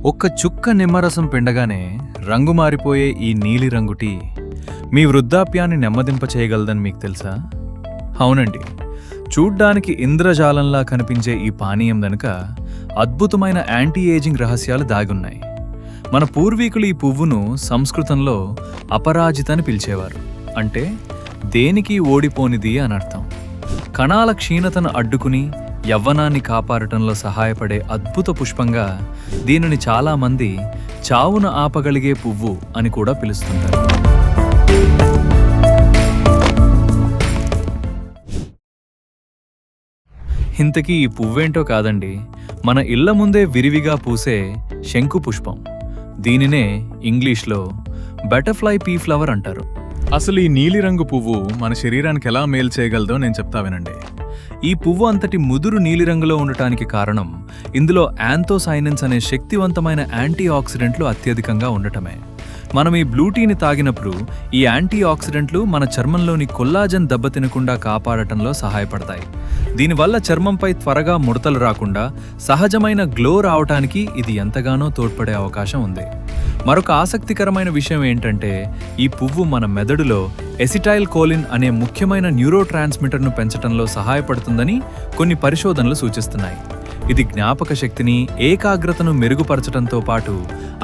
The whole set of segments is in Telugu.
ఒక్క చుక్క నిమ్మరసం పిండగానే రంగు మారిపోయే ఈ నీలిరంగు టీ మీ వృద్ధాప్యాన్ని నెమ్మదింపచేయగలదని మీకు తెలుసా? అవునండి, చూడ్డానికి ఇంద్రజాలంలా కనిపించే ఈ పానీయం వెనుక అద్భుతమైన యాంటీ ఏజింగ్ రహస్యాలు దాగున్నాయి. మన పూర్వీకులు ఈ పువ్వును సంస్కృతంలో అపరాజిత అని పిలిచేవారు. అంటే దేనికి ఓడిపోనిది అని అర్థం. కణాల క్షీణతను అడ్డుకుని యవ్వనాన్ని కాపాడటంలో సహాయపడే అద్భుత పుష్పంగా దీనిని చాలామంది చావును ఆపగలిగే పువ్వు అని కూడా పిలుస్తుంటారు. ఇంతకీ ఈ పువ్వేంటో కాదండి, మన ఇళ్ల ముందే విరివిగా పూసే శంకు పుష్పం. దీనినే ఇంగ్లీష్లో బటర్ఫ్లై పీ ఫ్లవర్ అంటారు. అసలు ఈ నీలిరంగు పువ్వు మన శరీరానికి ఎలా మేలు చేయగలదో నేను చెప్తా వినండి. ఈ పువ్వు అంతటి ముదురు నీలిరంగులో ఉండటానికి కారణం ఇందులో యాంథోసైనిన్స్ అనే శక్తివంతమైన యాంటీ ఆక్సిడెంట్లు అత్యధికంగా ఉండటమే. మనం ఈ బ్లూ టీని తాగినప్పుడు ఈ యాంటీ ఆక్సిడెంట్లు మన చర్మంలోని కొల్లాజన్ దెబ్బతినకుండా కాపాడటంలో సహాయపడతాయి. దీనివల్ల చర్మంపై త్వరగా ముడతలు రాకుండా సహజమైన గ్లో రావటానికి ఇది ఎంతగానో తోడ్పడే అవకాశం ఉంది. మరొక ఆసక్తికరమైన విషయం ఏంటంటే ఈ పువ్వు మన మెదడులో ఎసిటైల్ కోలిన్ అనే ముఖ్యమైన న్యూరో ట్రాన్స్మిటర్ను పెంచడంలో సహాయపడుతుందని కొన్ని పరిశోధనలు సూచిస్తున్నాయి. ఇది జ్ఞాపక శక్తిని, ఏకాగ్రతను మెరుగుపరచడంతో పాటు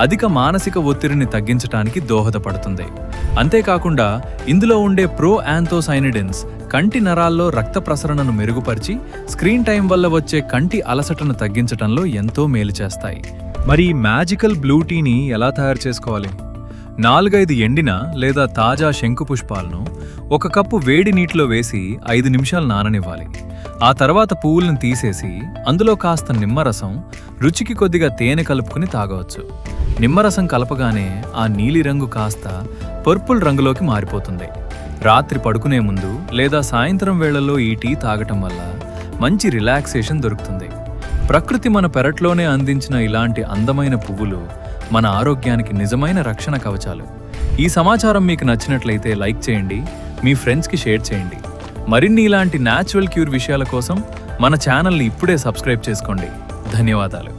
అధిక మానసిక ఒత్తిడిని తగ్గించడానికి దోహదపడుతుంది. అంతేకాకుండా ఇందులో ఉండే ప్రో యాంథోసైనిడిన్స్ కంటి నరాల్లో రక్త ప్రసరణను మెరుగుపరిచి స్క్రీన్ టైం వల్ల వచ్చే కంటి అలసటను తగ్గించడంలో ఎంతో మేలు చేస్తాయి. మరి మ్యాజికల్ బ్లూ టీని ఎలా తయారు చేసుకోవాలి? 4-5 ఎండిన లేదా తాజా శంకు పుష్పాలను 1 కప్పు వేడి నీటిలో వేసి 5 నిమిషాలు నాననివ్వాలి. ఆ తర్వాత పువ్వులను తీసేసి అందులో కాస్త నిమ్మరసం, రుచికి కొద్దిగా తేనె కలుపుకుని తాగవచ్చు. నిమ్మరసం కలపగానే ఆ నీలిరంగు కాస్త పర్పుల్ రంగులోకి మారిపోతుంది. రాత్రి పడుకునే ముందు లేదా సాయంత్రం వేళల్లో ఈ టీ తాగటం వల్ల మంచి రిలాక్సేషన్ దొరుకుతుంది. ప్రకృతి మన పెరట్లోనే అందించిన ఇలాంటి అందమైన పువ్వులు మన ఆరోగ్యానికి నిజమైన రక్షణ కవచాలు. ఈ సమాచారం మీకు నచ్చినట్లయితే లైక్ చేయండి, మీ ఫ్రెండ్స్కి షేర్ చేయండి. మరిన్ని ఇలాంటి న్యాచురల్ క్యూర్ విషయాల కోసం మన ఛానల్ని ఇప్పుడే సబ్స్క్రైబ్ చేసుకోండి. ధన్యవాదాలు.